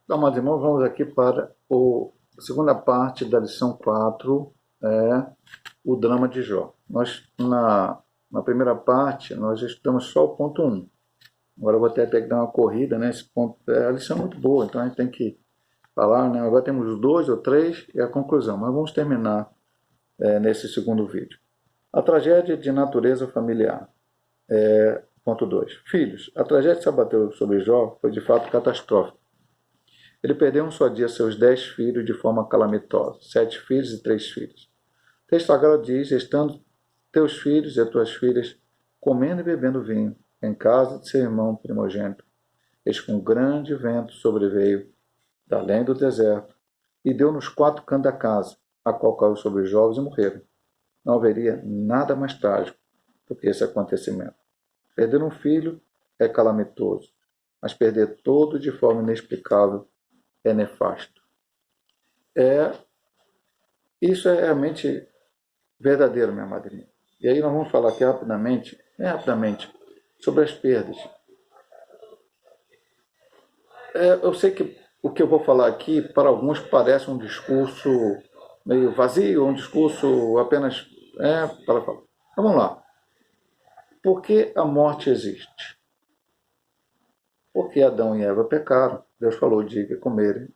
Amados irmãos, vamos aqui para a segunda parte da lição 4, o drama de Jó. Nós, na primeira parte, nós estudamos só o ponto 1. Agora eu vou até ter que dar uma corrida, né? Esse ponto, a lição é muito boa, então a gente tem que falar, né? Agora temos os 2 ou 3 e a conclusão, mas vamos terminar nesse segundo vídeo. A tragédia de natureza familiar. Ponto 2. Filhos, a tragédia que se abateu sobre Jó foi de fato catastrófica. Ele perdeu um só dia seus 10 filhos de forma calamitosa, 7 filhos e 3 filhos. O texto sagrado diz, estando teus filhos e as tuas filhas comendo e bebendo vinho em casa de seu irmão primogênito, eis que um grande vento sobreveio da além do deserto e deu nos 4 cantos da casa, a qual caiu sobre os jovens e morreram. Não haveria nada mais trágico do que esse acontecimento. Perder um filho é calamitoso, mas perder todo de forma inexplicável é nefasto. Isso é realmente verdadeiro, minha madrinha. E aí nós vamos falar aqui rapidamente, sobre as perdas. Eu sei que o que eu vou falar aqui, para alguns, parece um discurso meio vazio, um discurso apenas para falar. Então vamos lá. Por que a morte existe? Porque Adão e Eva pecaram. Deus falou, de que comerem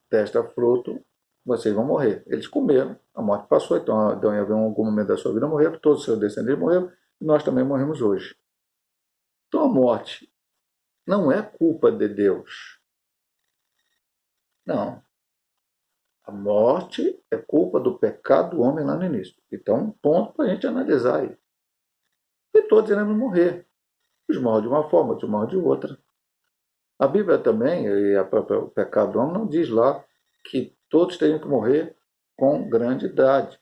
desta fruto, vocês vão morrer. Eles comeram, a morte passou, então Adão e Eva em algum momento da sua vida morreram, todos os seus descendentes morreram, e nós também morremos hoje. Então a morte não é culpa de Deus. Não. A morte é culpa do pecado do homem lá no início. Então, um ponto para a gente analisar aí. E todos iremos morrer. Uns morrem de uma forma, outros morrem de outra. A Bíblia também, e o pecado do homem, não diz lá que todos teriam que morrer com grande idade.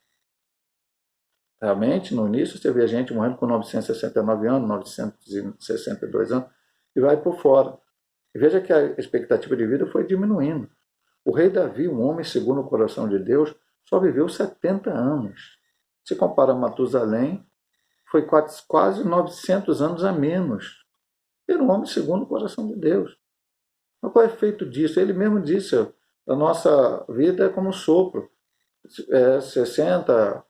Realmente, no início, você vê a gente morrendo com 969 anos, 962 anos, e vai por fora. E veja que a expectativa de vida foi diminuindo. O rei Davi, um homem segundo o coração de Deus, só viveu 70 anos. Se compara a Matusalém, foi quase 900 anos a menos. Era um homem segundo o coração de Deus. Mas qual é o efeito disso? Ele mesmo disse, a nossa vida é como um sopro. 60,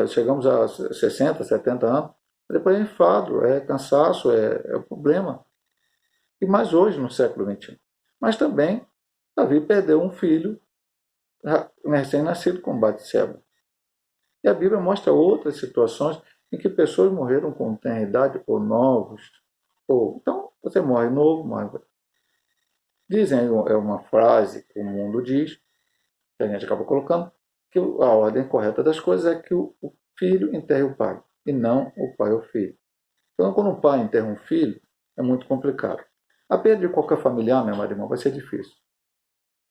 chegamos a 60, 70 anos, depois é enfado, é cansaço, é problema. E mais hoje, no século XXI. Mas também, Davi perdeu um filho recém-nascido com Batseba. E a Bíblia mostra outras situações em que pessoas morreram com tenra idade ou novos. Então, você morre novo, morre. Dizem, é uma frase que o mundo diz, que a gente acaba colocando, que a ordem correta das coisas é que o filho enterre o pai, e não o pai o filho. Então, quando um pai enterra um filho, é muito complicado. A perda de qualquer familiar, minha madre irmã, vai ser difícil.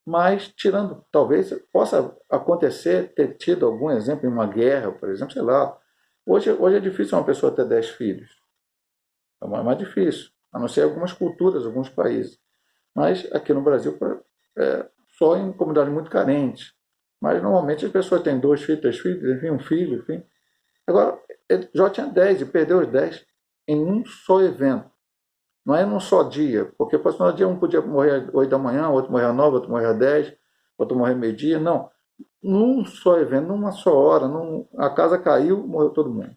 Mas, tirando, talvez possa acontecer, ter tido algum exemplo em uma guerra, por exemplo, sei lá. Hoje é difícil uma pessoa ter 10 filhos. É mais difícil, a não ser algumas culturas, alguns países. Mas aqui no Brasil, só em comunidades muito carentes. Mas normalmente as pessoas têm 2 filhos, 3 filhos, enfim, um filho, enfim. Agora, ele já tinha 10 e perdeu os 10 em um só evento. Não é num só dia, porque no dia um podia morrer às 8 da manhã, outro morrer às 9, outro morrer às 10, outro morrer meio-dia. Não. Num só evento, numa só hora, a casa caiu, morreu todo mundo.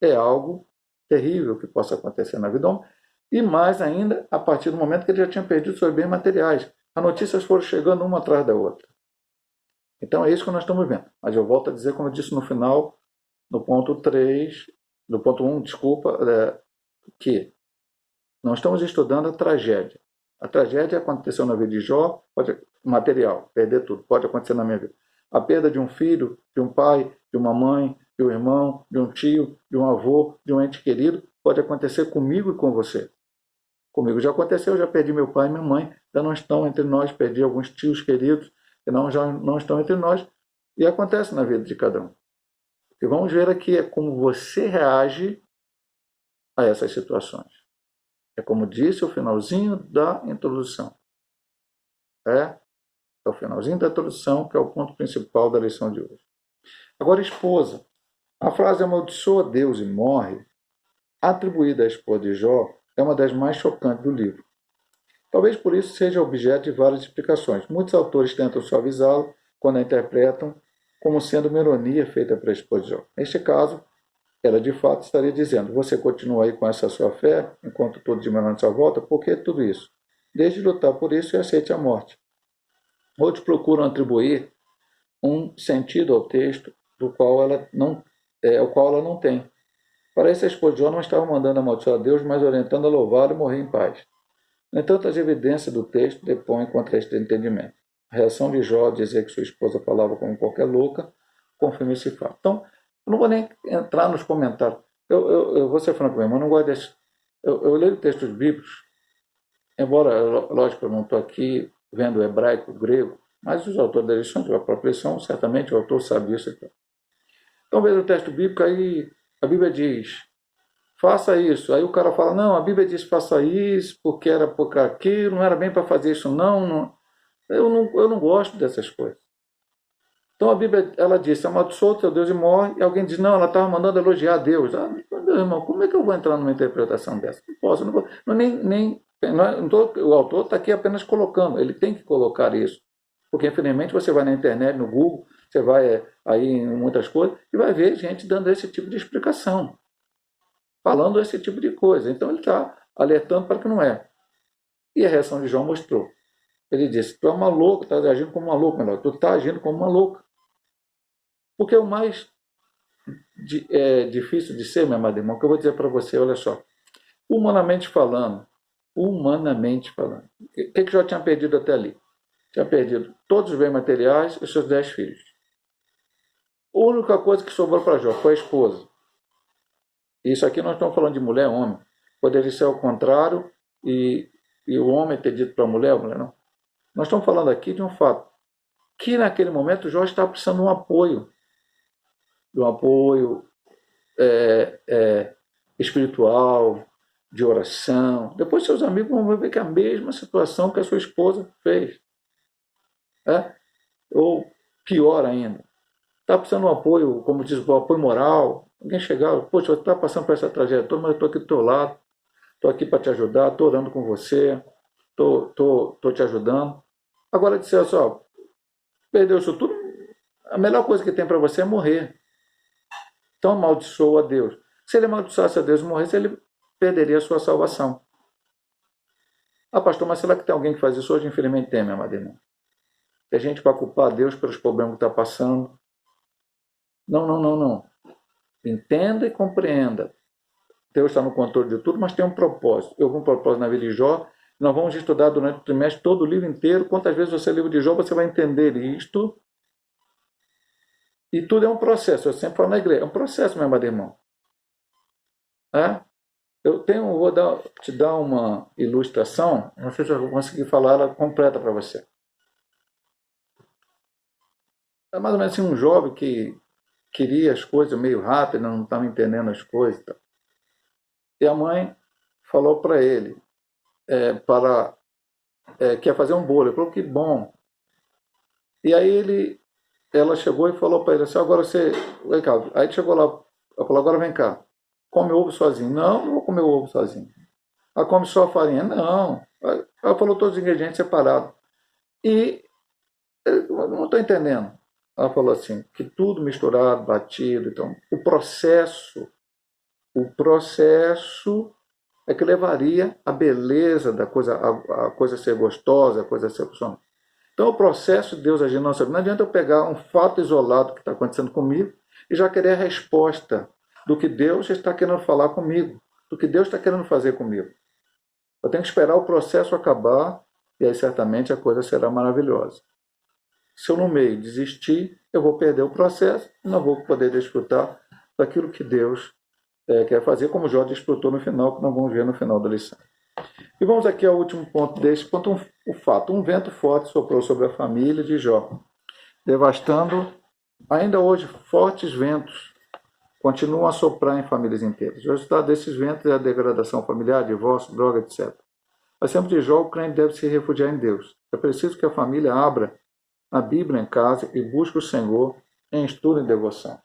É algo terrível que possa acontecer na vida do homem. E mais ainda, a partir do momento que ele já tinha perdido seus bens materiais. As notícias foram chegando uma atrás da outra. Então é isso que nós estamos vendo. Mas eu volto a dizer, como eu disse no final, no ponto 3, no ponto 1, desculpa, que não estamos estudando a tragédia. A tragédia aconteceu na vida de Jó, material, perder tudo, pode acontecer na minha vida. A perda de um filho, de um pai, de uma mãe, de um irmão, de um tio, de um avô, de um ente querido, pode acontecer comigo e com você. Comigo já aconteceu, já perdi meu pai e minha mãe, já não estão entre nós, perdi alguns tios queridos, que já não estão entre nós, e acontece na vida de cada um. E vamos ver aqui como você reage a essas situações. É como disse o finalzinho da introdução. É o finalzinho da introdução que é o ponto principal da lição de hoje. Agora, esposa. A frase amaldiçoa Deus e morre, atribuída à esposa de Jó, é uma das mais chocantes do livro. Talvez por isso seja objeto de várias explicações. Muitos autores tentam suavizá-lo quando a interpretam como sendo uma ironia feita para a esposa de Jó. Neste caso, ela de fato estaria dizendo: você continua aí com essa sua fé, enquanto tudo diminuindo à sua volta, por que tudo isso? Deixe de lutar por isso e aceite a morte. Outros procuram atribuir um sentido ao texto do qual ela não, o qual ela não tem. Parece que a esposa de Jó não estava mandando amaldiçoar a Deus, mas orientando a louvá-lo e morrer em paz. No entanto, as evidências do texto depõem contra este entendimento. A reação de Jó a dizer que sua esposa falava como qualquer louca confirma esse fato. Então, eu não vou nem entrar nos comentários. Eu vou ser franco mesmo, eu não gosto desse. Eu leio textos bíblicos, embora, lógico, eu não estou aqui vendo hebraico, grego, mas os autores da lição, a própria lição, certamente o autor sabe isso. Então, veja o texto bíblico, aí a Bíblia diz: faça isso. Aí o cara fala: não, a Bíblia diz faça isso, porque era por aquilo, não era bem para fazer isso, não. Eu não gosto dessas coisas. Então a Bíblia, ela diz: amaldiçoa o teu Deus e morre. E alguém diz: não, ela estava mandando elogiar a Deus. Meu irmão, como é que eu vou entrar numa interpretação dessa? Não posso, não vou. O autor está aqui apenas colocando, ele tem que colocar isso. Porque, infelizmente, você vai na internet, no Google, você vai aí em muitas coisas, e vai ver gente dando esse tipo de explicação, falando esse tipo de coisa. Então ele está alertando para que não é. E a reação de João mostrou. Ele disse: tu é uma louca, estás agindo como uma louca, melhor, tu está agindo como uma louca. Porque o mais difícil de ser, meu amado irmão, que eu vou dizer para você, olha só, humanamente falando, o que Jó tinha perdido até ali? Tinha perdido todos os bens materiais e seus 10 filhos. A única coisa que sobrou para Jó foi a esposa. Isso aqui nós estamos falando de mulher e homem. Poderia ser ao contrário e o homem ter dito para a mulher não. Nós estamos falando aqui de um fato, que naquele momento Jó estava precisando de um apoio espiritual, de oração. Depois seus amigos vão ver que é a mesma situação que a sua esposa fez. Ou pior ainda, está precisando de um apoio, como diz, um apoio moral. Alguém chegar: poxa, você está passando por essa tragédia toda, mas eu estou aqui do teu lado, estou aqui para te ajudar, estou orando com você, estou te ajudando. Agora, disser só, perdeu isso tudo, a melhor coisa que tem para você é morrer. Então amaldiçoa a Deus. Se ele amaldiçoasse a Deus e morresse, ele perderia a sua salvação. Ah, pastor, mas será que tem alguém que faz isso hoje? Infelizmente tem, minha amada irmã. Tem gente para culpar a Deus pelos problemas que está passando. Não. Entenda e compreenda. Deus está no controle de tudo, mas tem um propósito. Eu vou um propósito na vida de Jó. Nós vamos estudar durante o trimestre todo o livro inteiro. Quantas vezes você lê o livro de Jó, você vai entender isto. E tudo é um processo. Eu sempre falo na igreja, é um processo, meu amado irmão. Te dar uma ilustração, não sei se eu vou conseguir falar ela completa para você. É mais ou menos assim, um jovem que queria as coisas meio rápido, não estava entendendo as coisas. E a mãe falou para ele, quer fazer um bolo. Ele falou: que bom. E aí ela chegou e falou para ele assim: agora você, vem cá. Aí ele chegou lá, ela falou: agora vem cá, come ovo sozinho. Não vou comer o ovo sozinho. Ela come só a farinha. Não. Ela falou todos os ingredientes separados. E eu não estou entendendo. Ela falou assim, que tudo misturado, batido. Então, o processo é que levaria a beleza da coisa, a coisa ser gostosa, a coisa ser funcional. Então, o processo de Deus agir na nossa vida, não adianta eu pegar um fato isolado que está acontecendo comigo e já querer a resposta do que Deus está querendo falar comigo, do que Deus está querendo fazer comigo. Eu tenho que esperar o processo acabar e aí certamente a coisa será maravilhosa. Se eu no meio desistir, eu vou perder o processo e não vou poder desfrutar daquilo que Deus quer fazer, como Jó desfrutou no final, que nós vamos ver no final da lição. E vamos aqui ao último ponto deste ponto, o fato. Um vento forte soprou sobre a família de Jó, devastando. Ainda hoje, fortes ventos continuam a soprar em famílias inteiras. O resultado desses ventos é a degradação familiar, divórcio, droga, etc. Mas sempre de Jó, o crente deve se refugiar em Deus. É preciso que a família abra a Bíblia em casa e busque o Senhor em estudo e devoção.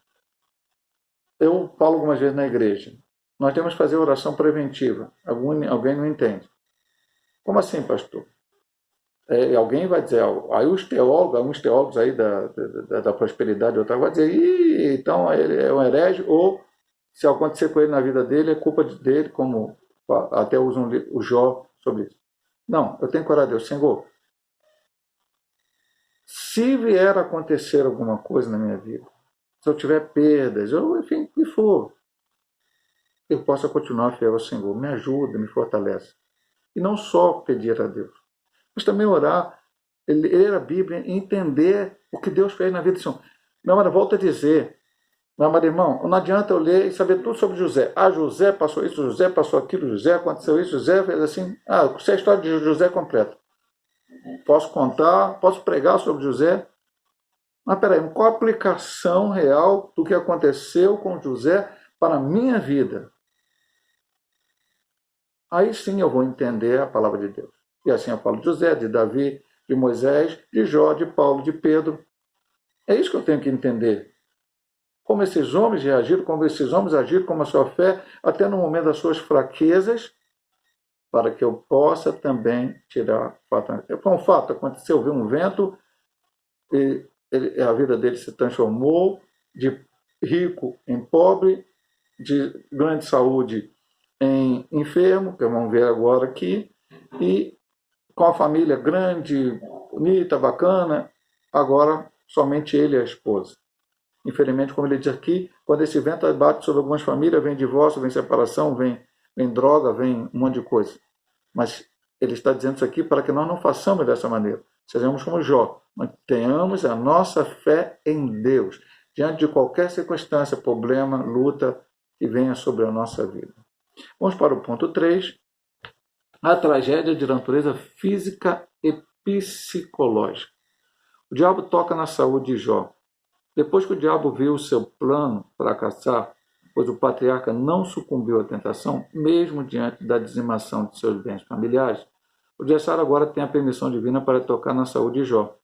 Eu falo algumas vezes na igreja, nós temos que fazer oração preventiva. Alguém não entende. Como assim, pastor? Alguém vai dizer, aí alguns teólogos aí da prosperidade, outra vai dizer, ih, então ele é um herege, ou se acontecer com ele na vida dele, é culpa dele, como até usam o Jó sobre isso. Não, eu tenho que orar a Deus, Senhor, se vier a acontecer alguma coisa na minha vida, se eu tiver perdas, ou enfim, o que for, eu possa continuar fiel ao Senhor, me ajuda, me fortalece. E não só pedir a Deus, mas também orar, ler a Bíblia e entender o que Deus fez na vida do Senhor. Meu amado, volto a dizer, meu amado irmão, não adianta eu ler e saber tudo sobre José. Ah, José passou isso, José passou aquilo, José aconteceu isso, José fez assim. Ah, eu sei a história de José completa. Posso contar, posso pregar sobre José. Mas peraí, qual a aplicação real do que aconteceu com José para a minha vida? Aí sim eu vou entender a palavra de Deus. E assim eu falo de José, de Davi, de Moisés, de Jó, de Paulo, de Pedro. É isso que eu tenho que entender. Como esses homens reagiram, como esses homens agiram, como a sua fé, até no momento das suas fraquezas, para que eu possa também tirar fato. Foi um fato, aconteceu, viu um vento, e a vida dele se transformou de rico em pobre, de grande saúde em enfermo, que vamos ver agora aqui, e com a família grande, bonita, bacana, agora somente ele e a esposa. Infelizmente, como ele diz aqui, quando esse vento bate sobre algumas famílias, vem divórcio, vem separação, vem droga, vem um monte de coisa. Mas ele está dizendo isso aqui para que nós não façamos dessa maneira. Sejamos como Jó, mantenhamos a nossa fé em Deus, diante de qualquer circunstância, problema, luta que venha sobre a nossa vida. Vamos para o ponto 3, a tragédia de natureza física e psicológica. O diabo toca na saúde de Jó. Depois que o diabo viu o seu plano fracassar, pois o patriarca não sucumbiu à tentação, mesmo diante da dizimação de seus bens familiares, o adversário agora tem a permissão divina para tocar na saúde de Jó.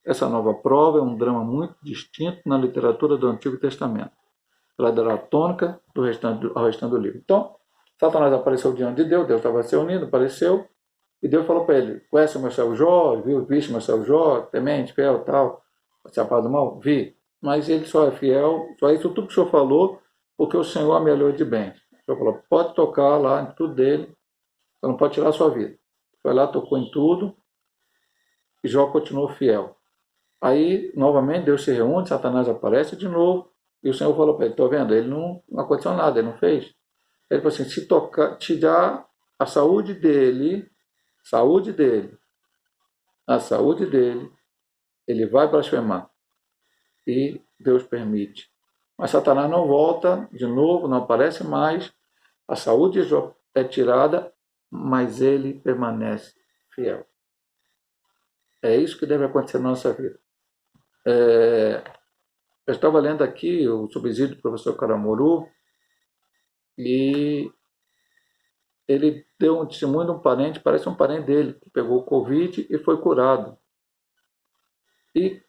Essa nova prova é um drama muito distinto na literatura do Antigo Testamento. Ela dará tônica ao restante do livro. Então, Satanás apareceu diante de Deus, Deus estava se unindo, apareceu, e Deus falou para ele, conhece o meu servo Jó, viste o meu servo Jó, temente, fiel, tal, se apara do mal? Vi. Mas ele só é fiel, só isso tudo que o senhor falou, porque o Senhor amelhou de bem. O senhor falou, pode tocar lá em tudo dele, você não pode tirar a sua vida. Foi lá, tocou em tudo, e Jó continuou fiel. Aí, novamente, Deus se reúne, Satanás aparece de novo, e o Senhor falou para ele, estou vendo, ele não aconteceu nada, ele não fez. Ele falou assim, se tocar, te dá a saúde dele, a saúde dele, ele vai blasfemar. E Deus permite. Mas Satanás não volta de novo, não aparece mais, a saúde de Jó é tirada, mas ele permanece fiel. É isso que deve acontecer na nossa vida. Eu estava lendo aqui o subsídio do professor Caramuru, e ele deu um testemunho de um parente, parece um parente dele, que pegou o Covid e foi curado. E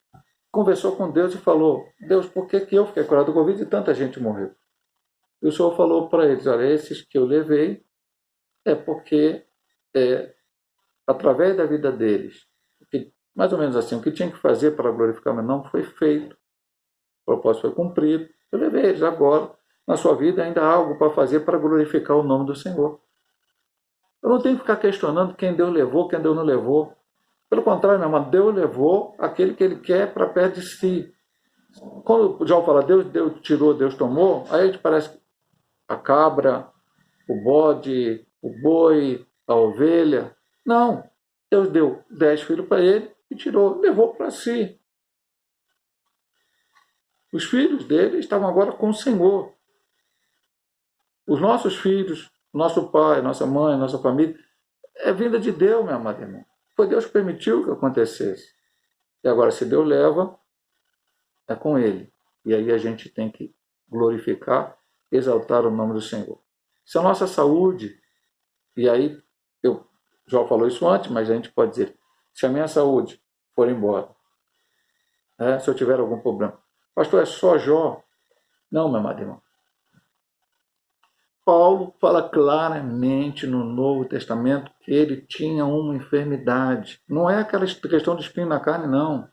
conversou com Deus e falou, Deus, por que eu fiquei curado do Covid e tanta gente morreu? E o Senhor falou para eles, olha, esses que eu levei é porque, através da vida deles, mais ou menos assim, o que tinha que fazer para glorificar meu nome foi feito, o propósito foi cumprido, eu levei eles agora, na sua vida ainda há algo para fazer para glorificar o nome do Senhor. Eu não tenho que ficar questionando quem Deus levou, quem Deus não levou. Pelo contrário, meu irmão, Deus levou aquele que Ele quer para perto de si. Quando o João fala Deus tirou, Deus tomou, aí a gente parece a cabra, o bode, o boi, a ovelha. Não, Deus deu 10 filhos para ele e tirou, levou para si. Os filhos dele estavam agora com o Senhor. Os nossos filhos, nosso pai, nossa mãe, nossa família, é vinda de Deus, meu amado irmão. Foi Deus que permitiu que acontecesse. E agora, se Deus leva, é com Ele. E aí a gente tem que glorificar, exaltar o nome do Senhor. Se a nossa saúde, e aí, eu já falou isso antes, mas a gente pode dizer, se a minha saúde for embora, se eu tiver algum problema, pastor, é só Jó? Não, meu amado irmão. Paulo fala claramente no Novo Testamento que ele tinha uma enfermidade. Não é aquela questão de espinho na carne, não.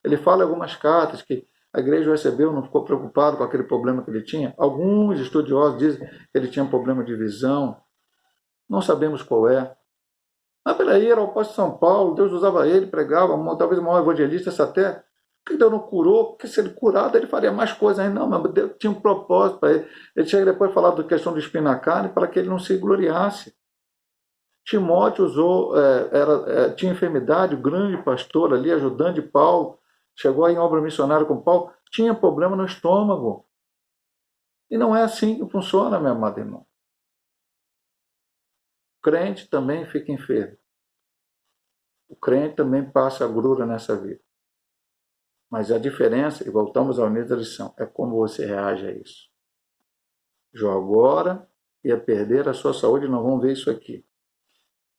Ele fala em algumas cartas que a igreja o recebeu, não ficou preocupado com aquele problema que ele tinha. Alguns estudiosos dizem que ele tinha um problema de visão. Não sabemos qual é. Mas peraí, era o apóstolo de São Paulo, Deus usava ele, pregava, talvez o maior evangelista essa terra. Por que Deus não curou? Porque se ele curado, ele faria mais coisas ainda. Não, mas Deus tinha um propósito para ele. Ele chega depois a falar da questão do espinho na carne para que ele não se gloriasse. Timóteo tinha enfermidade, o grande pastor ali, ajudante de Paulo, chegou aí em obra missionária com Paulo, tinha problema no estômago. E não é assim que funciona, meu amado irmão. O crente também fica enfermo. O crente também passa agrura nessa vida. Mas a diferença, e voltamos ao início da lição, é como você reage a isso. Jó agora ia perder a sua saúde, nós vamos ver isso aqui.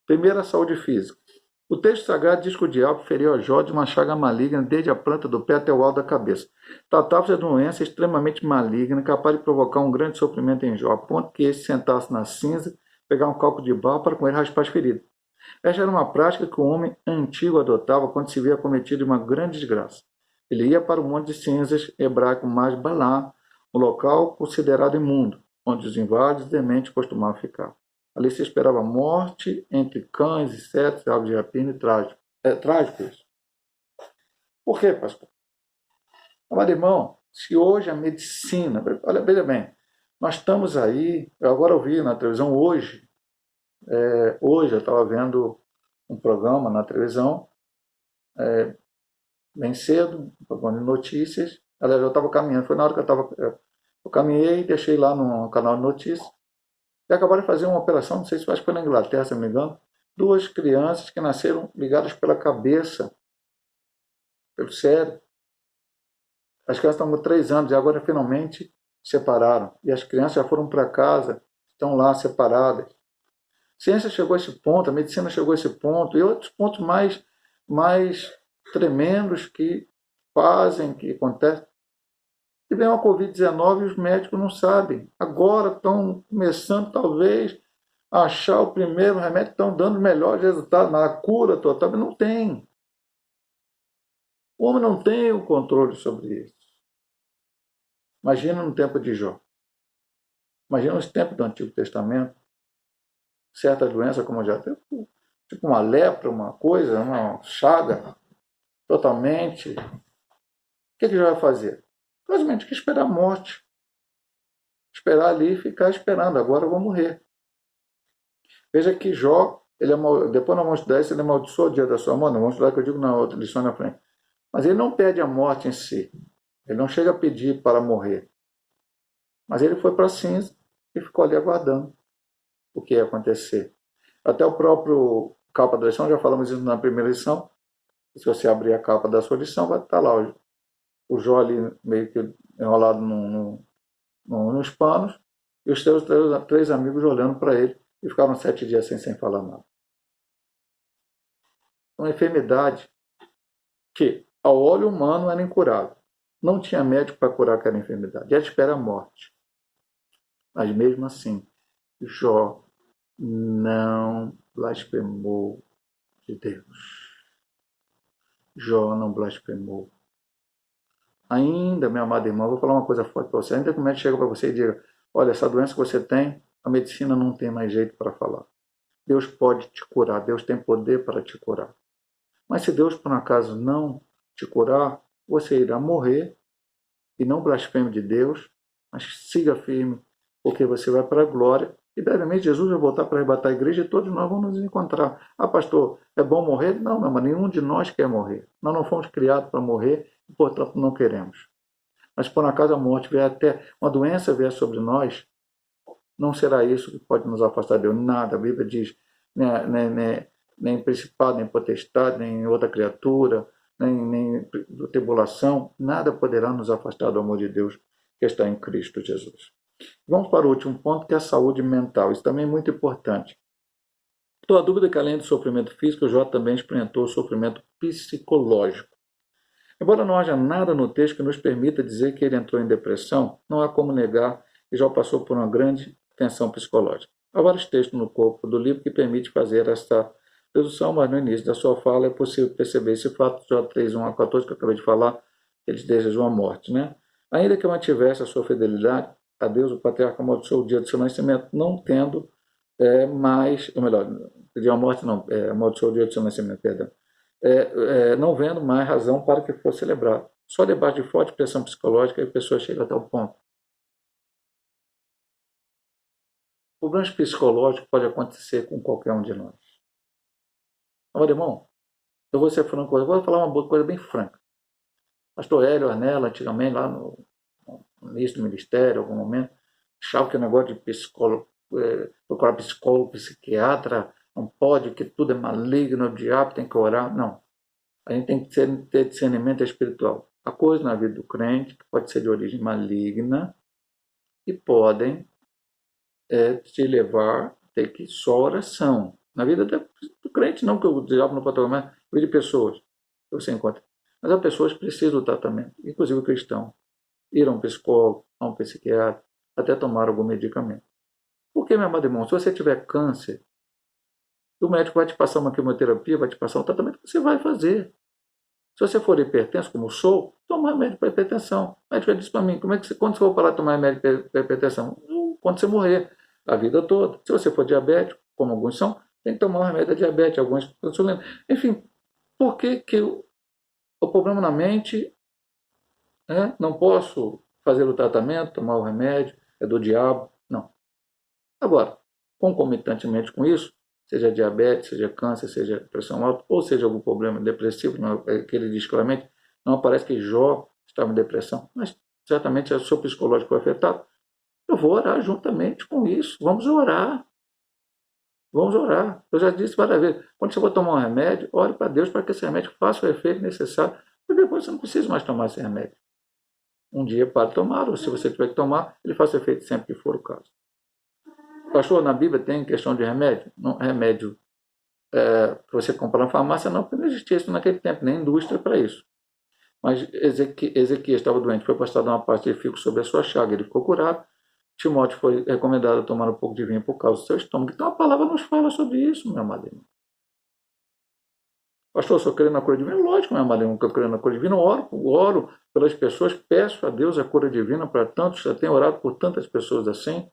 Primeiro, a saúde física. O texto sagrado diz que o diabo feriu a Jó de uma chaga maligna desde a planta do pé até o alto da cabeça. Tratava-se de uma doença extremamente maligna, capaz de provocar um grande sofrimento em Jó, a ponto que ele se sentasse na cinza, pegar um copo de barro para com ele raspar as feridas. Esta era uma prática que o homem antigo adotava quando se via cometido de uma grande desgraça. Ele ia para o Monte de Cinzas, hebraico mais Balá, um local considerado imundo, onde os inválidos e dementes costumavam ficar. Ali se esperava morte entre cães, insetos, aves de rapina e trágico. É trágico isso. Por quê, pastor? Amado irmão, se hoje a medicina... Olha, veja bem, nós estamos aí... Eu agora ouvi na televisão hoje eu estava vendo um programa na televisão, bem cedo, um programa de notícias. Aliás, eu estava caminhando, foi na hora que eu caminhei, deixei lá no canal de notícias, e acabaram de fazer uma operação, não sei se foi na Inglaterra, se não me engano, duas crianças que nasceram ligadas pela cabeça, pelo cérebro. As crianças estão com 3 anos e agora finalmente separaram. E as crianças já foram para casa, estão lá separadas. A ciência chegou a esse ponto, a medicina chegou a esse ponto, e outros pontos mais tremendos que fazem, que acontecem. E vem uma Covid-19 e os médicos não sabem. Agora estão começando, talvez, a achar o primeiro remédio, estão dando melhores resultados, mas a cura total não tem. O homem não tem o controle sobre isso. Imagina no tempo de Jó. Imagina nos tempos do Antigo Testamento. Certa doença, como já teve, tipo uma lepra, uma coisa, uma chaga, totalmente. O que Jó vai fazer? Simplesmente que esperar a morte. Esperar ali e ficar esperando. Agora eu vou morrer. Veja que Jó, depois nós vamos estudar isso, ele amaldiçoou o dia da sua morte. Vamos estudar que eu digo na outra lição na frente. Mas ele não pede a morte em si. Ele não chega a pedir para morrer. Mas ele foi para a cinza e ficou ali aguardando o que ia acontecer. Até o próprio capa da lição, já falamos isso na primeira lição. Se você abrir a capa da sua lição, vai estar lá o Jó ali meio que enrolado nos panos e os seus 3 amigos olhando para ele e ficaram 7 dias sem falar nada. Uma enfermidade que, ao olho humano, era incurável. Não tinha médico para curar aquela enfermidade. Era espera a morte. Mas mesmo assim, Jó não blasfemou de Deus. Jó não blasfemou. Ainda, meu amado irmão, vou falar uma coisa forte para você. Ainda que o médico chega para você e diga: olha, essa doença que você tem, a medicina não tem mais jeito para falar. Deus pode te curar, Deus tem poder para te curar. Mas se Deus, por um acaso, não te curar, você irá morrer e não blasfeme de Deus, mas siga firme, porque você vai para a glória e brevemente Jesus vai voltar para arrebatar a igreja e todos nós vamos nos encontrar. Ah, pastor, é bom morrer? Não, mas nenhum de nós quer morrer. Nós não fomos criados para morrer e, portanto, não queremos. Mas, por um acaso, a morte vier até, uma doença vier sobre nós, não será isso que pode nos afastar de Deus. Nada. A Bíblia diz, nem principado, nem potestade, nem outra criatura, nem tribulação, nada poderá nos afastar do amor de Deus que está em Cristo Jesus. Vamos para o último ponto, que é a saúde mental. Isso também é muito importante. Estou a dúvida que, além do sofrimento físico, Jó também experimentou o sofrimento psicológico. Embora não haja nada no texto que nos permita dizer que ele entrou em depressão, não há como negar que Jó passou por uma grande tensão psicológica. Há vários textos no corpo do livro que permitem fazer essa dedução, mas no início da sua fala é possível perceber esse fato, Jó 3, 1 a 14, que eu acabei de falar, eles desejam a morte. Né? Ainda que mantivesse a sua fidelidade a Deus, o patriarca amaldiçoou o dia do seu nascimento, não tendo mais, ou melhor, pediu a morte não, amaldiçoou o dia do seu nascimento, perdão, não vendo mais razão para que fosse celebrado. Só debaixo de forte pressão psicológica a pessoa chega até o ponto. Problemas psicológicos podem acontecer com qualquer um de nós. Mas, irmão, eu vou ser franco, eu vou falar uma coisa bem franca. Pastor Hélio Arnella, antigamente, lá no início do ministério, em algum momento, achava que o negócio de psicólogo, procurar psicólogo, psiquiatra, não pode, que tudo é maligno, o diabo tem que orar. Não. A gente tem que ter discernimento espiritual. Há coisas na vida do crente que pode ser de origem maligna e podem te levar a ter que só oração. Na vida do crente, não que o diabo não pode tocar, mas na vida de pessoas que você encontra. Mas há pessoas que precisam do tratamento, inclusive o cristão. Ir a um psicólogo, a um psiquiatra, até tomar algum medicamento. Porque, meu amado irmão, se você tiver câncer, o médico vai te passar uma quimioterapia, vai te passar um tratamento que você vai fazer. Se você for hipertenso, como eu sou, toma remédio para hipertensão. O médico disse para mim, quando você for parar de tomar remédio para hipertensão? Quando você morrer, a vida toda. Se você for diabético, como alguns são, tem que tomar um remédio da diabetes, alguns para insulina. Enfim, por que o problema na mente, não posso fazer o tratamento, tomar o remédio, é do diabo? Não. Agora, concomitantemente com isso, seja diabetes, seja câncer, seja pressão alta, ou seja algum problema depressivo, que ele diz claramente, não aparece que Jó estava em depressão, mas certamente o seu psicológico foi afetado. Eu vou orar juntamente com isso. Vamos orar. Vamos orar. Eu já disse várias vezes, quando você for tomar um remédio, ore para Deus para que esse remédio faça o efeito necessário, e depois você não precisa mais tomar esse remédio. Um dia para tomar, ou se você tiver que tomar, ele faça efeito sempre que for o caso. Pastor, na Bíblia tem questão de remédio? Não, remédio que você compra na farmácia, não, porque não existia isso naquele tempo, nem indústria para isso. Mas Ezequias estava doente, foi postado uma parte de figo sobre a sua chaga, ele ficou curado. Timóteo foi recomendado a tomar um pouco de vinho por causa do seu estômago. Então a palavra nos fala sobre isso, meu amado irmão. Pastor, eu sou crendo na cura divina? Lógico, meu amado irmão, que eu creio na cura divina. Eu oro pelas pessoas, peço a Deus a cura divina para tantos, já tenho orado por tantas pessoas assim.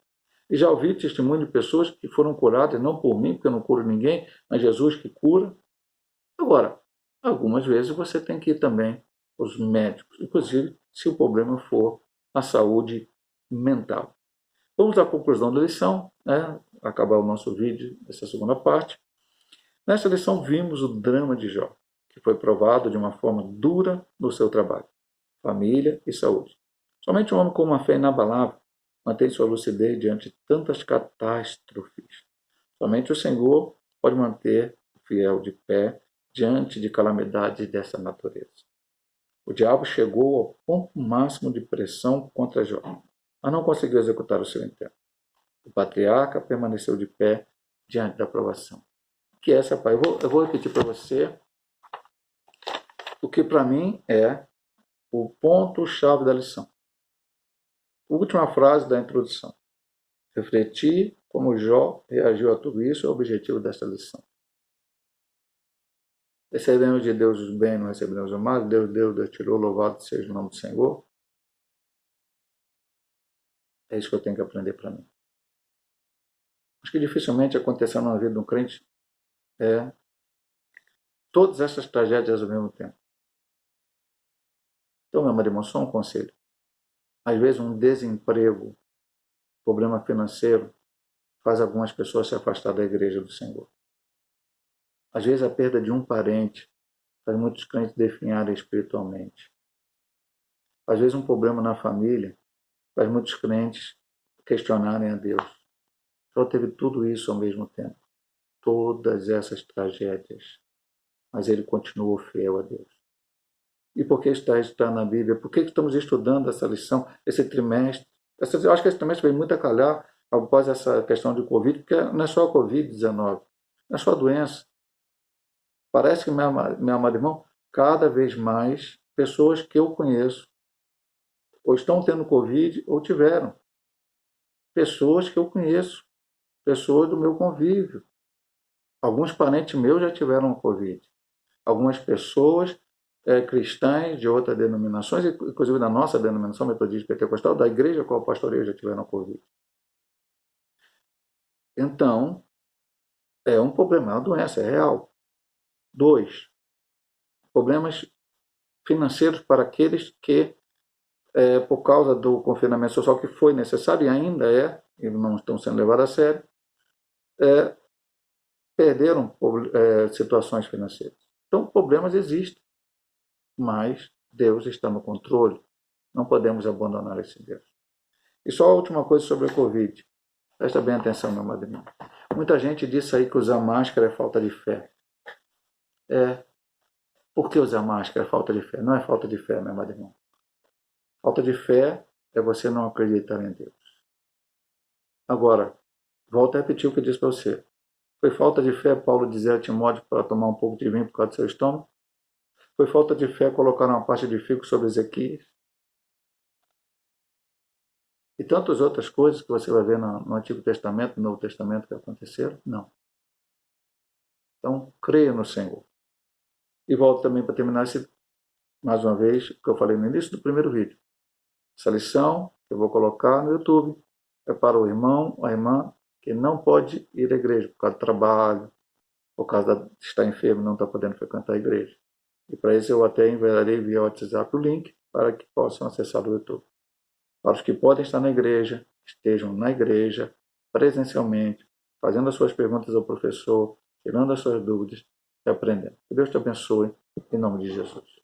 E já ouvi testemunho de pessoas que foram curadas, não por mim, porque eu não curo ninguém, mas Jesus que cura. Agora, algumas vezes você tem que ir também aos médicos, inclusive se o problema for a saúde mental. Vamos à conclusão da lição, acabar o nosso vídeo, essa segunda parte. Nesta lição vimos o drama de Jó, que foi provado de uma forma dura no seu trabalho, família e saúde. Somente um homem com uma fé inabalável mantém sua lucidez diante de tantas catástrofes. Somente o Senhor pode manter o fiel de pé diante de calamidades dessa natureza. O diabo chegou ao ponto máximo de pressão contra Jó, mas não conseguiu executar o seu intento. O patriarca permaneceu de pé diante da provação. Que essa, pai, eu vou repetir para você o que para mim é o ponto-chave da lição. Última frase da introdução. Refletir como Jó reagiu a tudo isso é o objetivo desta lição. Recebemos de Deus os bens, não recebemos o mal. Deus tirou, louvado seja o nome do Senhor. É isso que eu tenho que aprender para mim. Acho que dificilmente aconteceu na vida de um crente todas essas tragédias ao mesmo tempo. Então, meu irmão, só um conselho. Às vezes um desemprego, problema financeiro, faz algumas pessoas se afastar da igreja do Senhor. Às vezes a perda de um parente faz muitos crentes definharem espiritualmente. Às vezes um problema na família faz muitos crentes questionarem a Deus. Só teve tudo isso ao mesmo tempo. Todas essas tragédias. Mas ele continuou fiel a Deus. E por que está na Bíblia? Por que estamos estudando essa lição, esse trimestre? Eu acho que esse trimestre veio muito a calhar após essa questão de Covid, porque não é só a Covid-19, não é só a doença. Parece que, meu amado irmão, cada vez mais pessoas que eu conheço ou estão tendo Covid ou tiveram. pessoas que eu conheço, pessoas do meu convívio. Alguns parentes meus já tiveram Covid. Algumas pessoas cristãs de outras denominações, inclusive da nossa denominação metodista pentecostal, da igreja com a pastoreio, já tiveram Covid. Então, é um problema, é uma doença, é real. 2, problemas financeiros para aqueles que, por causa do confinamento social que foi necessário e ainda e não estão sendo levados a sério, perderam situações financeiras. Então, problemas existem, mas Deus está no controle. Não podemos abandonar esse Deus. E só a última coisa sobre a Covid. Presta bem atenção, meu amado irmão. Muita gente disse aí que usar máscara é falta de fé. Por que usar máscara é falta de fé? Não é falta de fé, meu amado irmão. Falta de fé é você não acreditar em Deus. Agora, volto a repetir o que eu disse para você. Foi falta de fé Paulo dizer a Timóteo para tomar um pouco de vinho por causa do seu estômago? Foi falta de fé colocar uma parte de figo sobre Ezequias? E tantas outras coisas que você vai ver no Antigo Testamento, no Novo Testamento que aconteceram? Não. Então, creia no Senhor. E volto também para terminar mais uma vez, o que eu falei no início do primeiro vídeo. Essa lição eu vou colocar no YouTube. É para o irmão, a irmã, que não pode ir à igreja por causa do trabalho, por causa de estar enfermo e não está podendo frequentar a igreja. E para isso eu até enviarei via WhatsApp o link para que possam acessar o YouTube. Para os que podem estar na igreja, estejam na igreja, presencialmente, fazendo as suas perguntas ao professor, tirando as suas dúvidas e aprendendo. Que Deus te abençoe, em nome de Jesus.